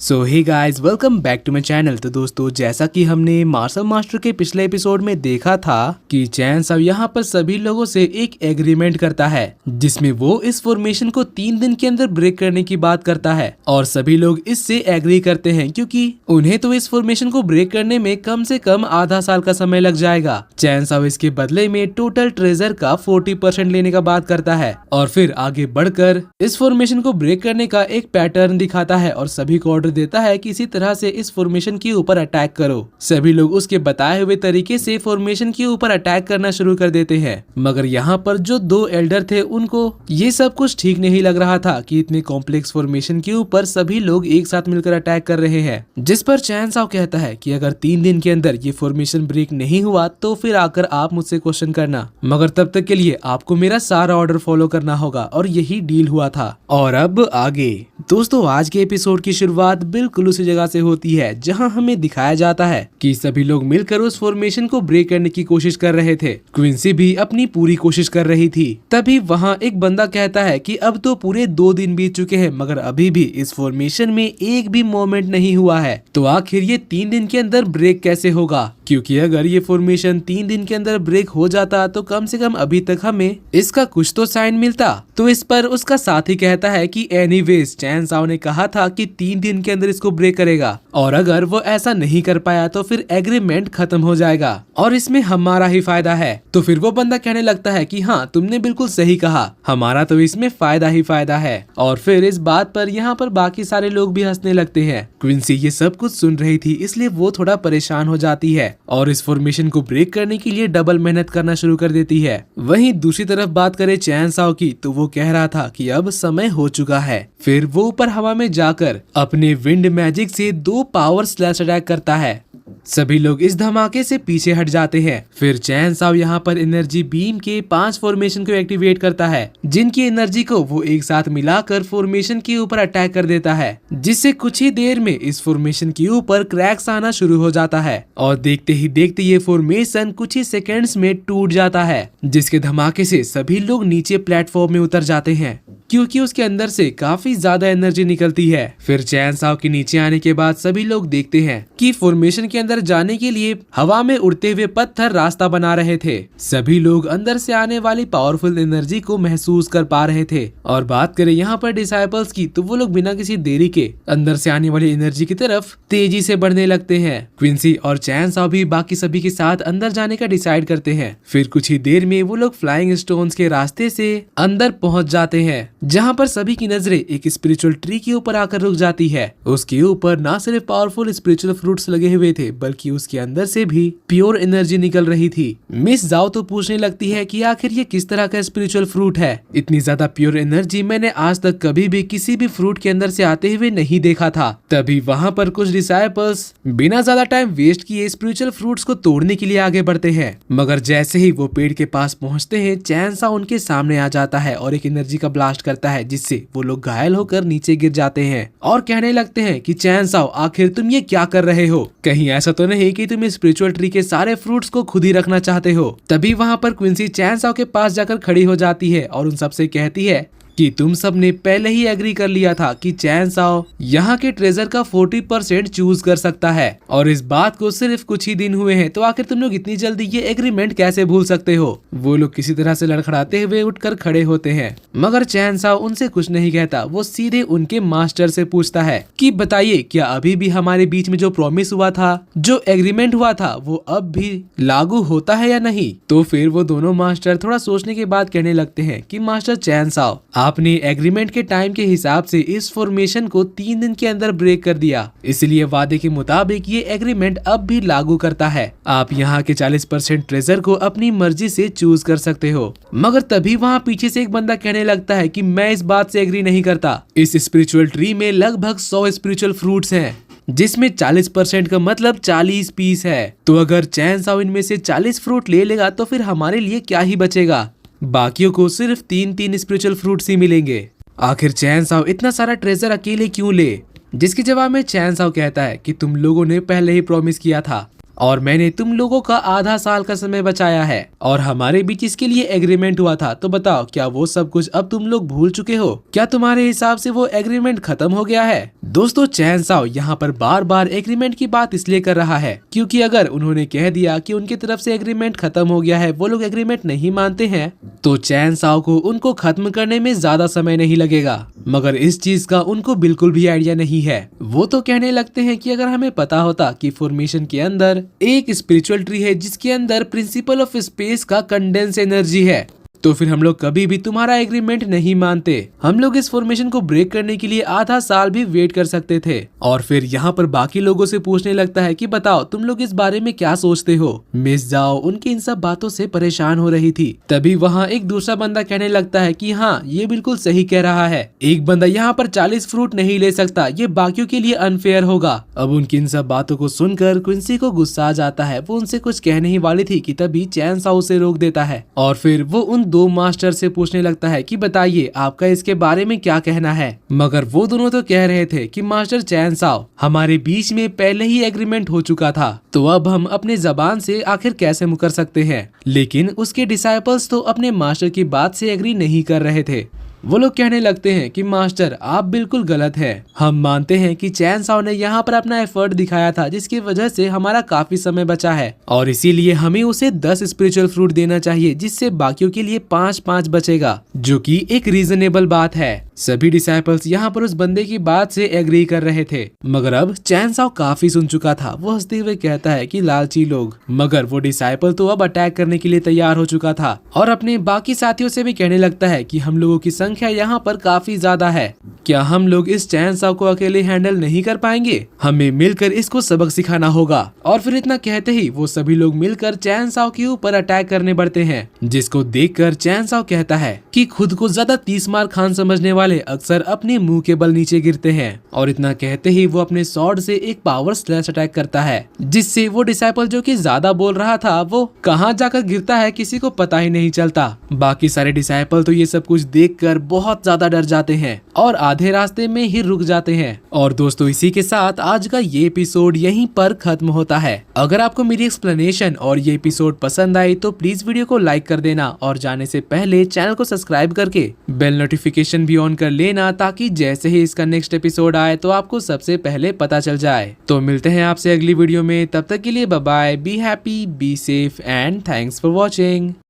So hey guys, welcome back to my channel. तो दोस्तों, जैसा कि हमने मार्शल मास्टर के पिछले एपिसोड में देखा था कि चैन साव यहाँ पर सभी लोगों से एक एग्रीमेंट करता है जिसमें वो इस फॉर्मेशन को 3 दिन के अंदर ब्रेक करने की बात करता है और सभी लोग इससे एग्री करते हैं क्योंकि उन्हें तो इस फॉर्मेशन को ब्रेक करने में कम से कम आधा साल का समय लग जाएगा। चैन साव इसके बदले में टोटल ट्रेजर का 40% लेने का बात करता है और फिर आगे बढ़कर इस फॉर्मेशन को ब्रेक करने का एक पैटर्न दिखाता है और सभी को देता है कि इसी तरह से इस फॉर्मेशन के ऊपर अटैक करो। सभी लोग उसके बताए हुए तरीके से फॉर्मेशन के ऊपर अटैक करना शुरू कर देते हैं, मगर यहाँ पर जो 2 एल्डर थे उनको ये सब कुछ ठीक नहीं लग रहा था कि इतने कॉम्प्लेक्स फॉर्मेशन के ऊपर सभी लोग एक साथ मिलकर अटैक कर रहे हैं। जिस पर चैन साव कहता है कि अगर 3 दिन के अंदर ये फॉर्मेशन ब्रेक नहीं हुआ तो फिर आकर आप मुझसे क्वेश्चन करना, मगर तब तक के लिए आपको मेरा सारा ऑर्डर फॉलो करना होगा। और यही डील हुआ था। और अब आगे दोस्तों, आज के एपिसोड की शुरुआत बिल्कुल उसी जगह से होती है जहां हमें दिखाया जाता है कि सभी लोग मिलकर उस फॉर्मेशन को ब्रेक करने की कोशिश कर रहे थे। क्विंसी भी अपनी पूरी कोशिश कर रही थी। तभी वहां एक बंदा कहता है कि अब तो पूरे 2 दिन बीत चुके हैं मगर अभी भी इस फॉर्मेशन में एक भी मूवमेंट नहीं हुआ है, तो आखिर ये 3 दिन के अंदर ब्रेक कैसे होगा? क्योंकि अगर ये फॉर्मेशन 3 दिन के अंदर ब्रेक हो जाता तो कम से कम अभी तक हमें इसका कुछ तो साइन मिलता। तो इस पर उसका साथी कहता है कि एनीवेज चैन साव ने कहा था कि 3 दिन के अंदर इसको ब्रेक करेगा और अगर वो ऐसा नहीं कर पाया तो फिर एग्रीमेंट खत्म हो जाएगा और इसमें हमारा ही फायदा है। तो फिर वो बंदा कहने लगता है कि हाँ, तुमने बिल्कुल सही कहा, हमारा तो इसमें फायदा ही फायदा है। और फिर इस बात पर यहाँ पर बाकी सारे लोग भी हंसने लगते हैं। क्विंसी ये सब कुछ सुन रही थी, इसलिए वो थोड़ा परेशान हो जाती है और इस फॉर्मेशन को ब्रेक करने के लिए डबल मेहनत करना शुरू कर देती है। वहीं दूसरी तरफ बात करें चैन साव की, तो वो कह रहा था कि अब समय हो चुका है। फिर वो ऊपर हवा में जाकर अपने विंड मैजिक से 2 पावर स्लैश अटैक करता है। सभी लोग इस धमाके से पीछे हट जाते हैं। फिर चैन साव यहाँ पर एनर्जी बीम के 5 फॉर्मेशन को एक्टिवेट करता है जिनकी एनर्जी को वो एक साथ मिलाकर फॉर्मेशन के ऊपर अटैक कर देता है, जिससे कुछ ही देर में इस फॉर्मेशन के ऊपर क्रैक्स आना शुरू हो जाता है और देखते ही देखते ये फॉर्मेशन कुछ ही सेकेंड्स में टूट जाता है, जिसके धमाके से सभी लोग नीचे प्लेटफॉर्म में उतर जाते हैं क्योंकि उसके अंदर से काफी ज्यादा एनर्जी निकलती है। फिर चैन साव के नीचे आने के बाद सभी लोग देखते हैं कि फॉर्मेशन के अंदर जाने के लिए हवा में उड़ते हुए पत्थर रास्ता बना रहे थे। सभी लोग अंदर से आने वाली पावरफुल एनर्जी को महसूस कर पा रहे थे। और बात करें यहाँ पर डिसाइपल्स की, तो वो लोग बिना किसी देरी के अंदर से आने वाली एनर्जी की तरफ तेजी से बढ़ने लगते हैं। क्विंसी और चैन साव भी बाकी सभी के साथ अंदर जाने का डिसाइड करते हैं। फिर कुछ ही देर में वो लोग फ्लाइंग स्टोन्स के रास्ते से अंदर पहुंच जाते हैं, जहां पर सभी की नजरें एक स्पिरिचुअल ट्री के ऊपर आकर रुक जाती है। उसके ऊपर ना सिर्फ पावरफुल स्पिरिचुअल फ्रूट्स लगे हुए थे बल्कि उसके अंदर से भी प्योर एनर्जी निकल रही थी। मिस जाओ तो पूछने लगती है कि आखिर ये किस तरह का स्पिरिचुअल फ्रूट है? इतनी ज्यादा प्योर एनर्जी मैंने आज तक कभी भी किसी भी फ्रूट के अंदर से आते हुए नहीं देखा था। तभी वहाँ पर कुछ डिसाइपल्स बिना ज्यादा टाइम वेस्ट किए स्पिरिचुअल फ्रूट्स को तोड़ने के लिए आगे बढ़ते हैं, मगर जैसे ही वो पेड़ के पास पहुँचते हैं चैन साव उनके सामने आ जाता है और एक एनर्जी का ब्लास्ट करता है, जिससे वो लोग घायल होकर नीचे गिर जाते हैं और कहने लगते हैं कि चैन साव, आखिर तुम ये क्या कर रहे हो? कहीं ऐसा तो नहीं कि तुम स्पिरिचुअल ट्री के सारे फ्रूट्स को खुद ही रखना चाहते हो? तभी वहाँ पर क्विंसी चैन साव के पास जाकर खड़ी हो जाती है और उन सबसे कहती है कि तुम सब ने पहले ही एग्री कर लिया था कि चैन साव यहाँ के ट्रेजर का 40% चूज कर सकता है और इस बात को सिर्फ कुछ ही दिन हुए हैं, तो आखिर तुम लोग इतनी जल्दी ये एग्रीमेंट कैसे भूल सकते हो? वो लोग किसी तरह से लड़खड़ाते हुए उठकर खड़े होते हैं, मगर चैन साव उनसे कुछ नहीं कहता। वो सीधे उनके मास्टर से पूछता है कि बताइए, क्या अभी भी हमारे बीच में जो प्रॉमिस हुआ था, जो एग्रीमेंट हुआ था, वो अब भी लागू होता है या नहीं? तो फिर वो दोनों मास्टर थोड़ा सोचने के बाद कहने लगते हैं कि मास्टर चैन साव, आपने एग्रीमेंट के टाइम के हिसाब से इस फॉर्मेशन को 3 दिन के अंदर ब्रेक कर दिया, इसलिए वादे के मुताबिक ये एग्रीमेंट अब भी लागू करता है। आप यहाँ के 40% ट्रेजर को अपनी मर्जी से चूज कर सकते हो। मगर तभी वहाँ पीछे से एक बंदा कहने लगता है कि मैं इस बात से एग्री नहीं करता। इस स्पिरिचुअल ट्री में लगभग 100 स्पिरिचुअल फ्रूट्स हैं, जिसमें 40% का मतलब 40 पीस है। तो अगर चैन साव इनमें से 40 फ्रूट ले लेगा तो फिर हमारे लिए क्या ही बचेगा? बाकियों को सिर्फ 3-3 स्पिरिचुअल फ्रूट्स ही मिलेंगे। आखिर चैन साव इतना सारा ट्रेजर अकेले क्यों ले? जिसके जवाब में चैन साव कहता है कि तुम लोगों ने पहले ही प्रॉमिस किया था और मैंने तुम लोगों का आधा साल का समय बचाया है और हमारे बीच इसके लिए एग्रीमेंट हुआ था। तो बताओ, क्या वो सब कुछ अब तुम लोग भूल चुके हो? क्या तुम्हारे हिसाब से वो एग्रीमेंट खत्म हो गया है? दोस्तों, चैन साओ यहाँ पर बार बार एग्रीमेंट की बात इसलिए कर रहा है क्योंकि अगर उन्होंने कह दिया कि उनकी तरफ से एग्रीमेंट खत्म हो गया है, वो लोग एग्रीमेंट नहीं मानते हैं, तो चैन साओ को उनको खत्म करने में ज्यादा समय नहीं लगेगा। मगर इस चीज का उनको बिल्कुल भी आइडिया नहीं है। वो तो कहने लगते हैं कि अगर हमें पता होता कि फॉर्मेशन के अंदर एक स्पिरिचुअल ट्री है जिसके अंदर प्रिंसिपल ऑफ स्पेस का कंडेंस एनर्जी है, तो फिर हम लोग कभी भी तुम्हारा एग्रीमेंट नहीं मानते। हम लोग इस फॉर्मेशन को ब्रेक करने के लिए आधा साल भी वेट कर सकते थे। और फिर यहाँ पर बाकी लोगों से पूछने लगता है कि बताओ, तुम लोग इस बारे में क्या सोचते हो? मिस जाओ उनकी इन सब बातों से परेशान हो रही थी। तभी वहाँ एक दूसरा बंदा कहने लगता है कि हाँ, ये बिल्कुल सही कह रहा है। एक बंदा यहाँ पर 40 फ्रूट नहीं ले सकता, ये बाकियों के लिए अनफेयर होगा। अब उनकी इन सब बातों को सुनकर क्विंसी को गुस्सा आ जाता है। वो उनसे कुछ कहने ही वाली थी कि तभी चैन साओ उसे रोक देता है और फिर वो उन दो मास्टर से पूछने लगता है कि बताइए, आपका इसके बारे में क्या कहना है? मगर वो दोनों तो कह रहे थे कि मास्टर चैन साओ, हमारे बीच में पहले ही एग्रीमेंट हो चुका था, तो अब हम अपने जबान से आखिर कैसे मुकर सकते हैं? लेकिन उसके डिसाइपल्स तो अपने मास्टर की बात से एग्री नहीं कर रहे थे। वो लोग कहने लगते हैं कि मास्टर, आप बिल्कुल गलत हैं। हम मानते हैं कि चैन साओ ने यहाँ पर अपना एफर्ट दिखाया था जिसकी वजह से हमारा काफी समय बचा है और इसीलिए हमें उसे 10 स्पिरिचुअल फ्रूट देना चाहिए, जिससे बाकियों के लिए 5-5 बचेगा, जो कि एक रीजनेबल बात है। सभी डिसाइपल्स यहाँ पर उस बंदे की बात से एग्री कर रहे थे। मगर अब चैन साओ काफी सुन चुका था। वो हंसते हुए कहता है कि लालची लोग। मगर वो डिसाइपल तो अब अटैक करने के लिए तैयार हो चुका था और अपने बाकी साथियों से भी कहने लगता है कि हम लोगों की संख्या यहाँ पर काफी ज्यादा है, क्या हम लोग इस चैन साओ को अकेले हैंडल नहीं कर पाएंगे? हमें मिलकर इसको सबक सिखाना होगा। और फिर इतना कहते ही वो सभी लोग मिलकर चैन साओ के ऊपर अटैक करने बढ़ते हैं, जिसको देखकर चैन साओ कहता है कि खुद को ज्यादा 30 मार खान समझने वाले अक्सर अपने मुंह के बल नीचे गिरते हैं। और इतना कहते ही वो अपने स्वॉर्ड से एक पावर स्लैश अटैक करता है, जिससे वो डिसाइपल जो कि ज्यादा बोल रहा था वो कहाँ जाकर गिरता है किसी को पता ही नहीं चलता। बाकी सारे डिसाइपल तो ये सब कुछ देखकर बहुत ज्यादा डर जाते हैं और आधे रास्ते में ही रुक जाते हैं। और दोस्तों, इसी के साथ आज का ये एपिसोड यहीं पर खत्म होता है। अगर आपको मेरी एक्सप्लेनेशन और ये एपिसोड पसंद आई तो प्लीज वीडियो को लाइक कर देना और जाने से पहले चैनल को सब्सक्राइब करके बेल नोटिफिकेशन भी ऑन कर लेना, ताकि जैसे ही इसका नेक्स्ट एपिसोड आए तो आपको सबसे पहले पता चल जाए। तो मिलते हैं आपसे अगली वीडियो में, तब तक के लिए bye bye, be happy, be safe and thanks for watching.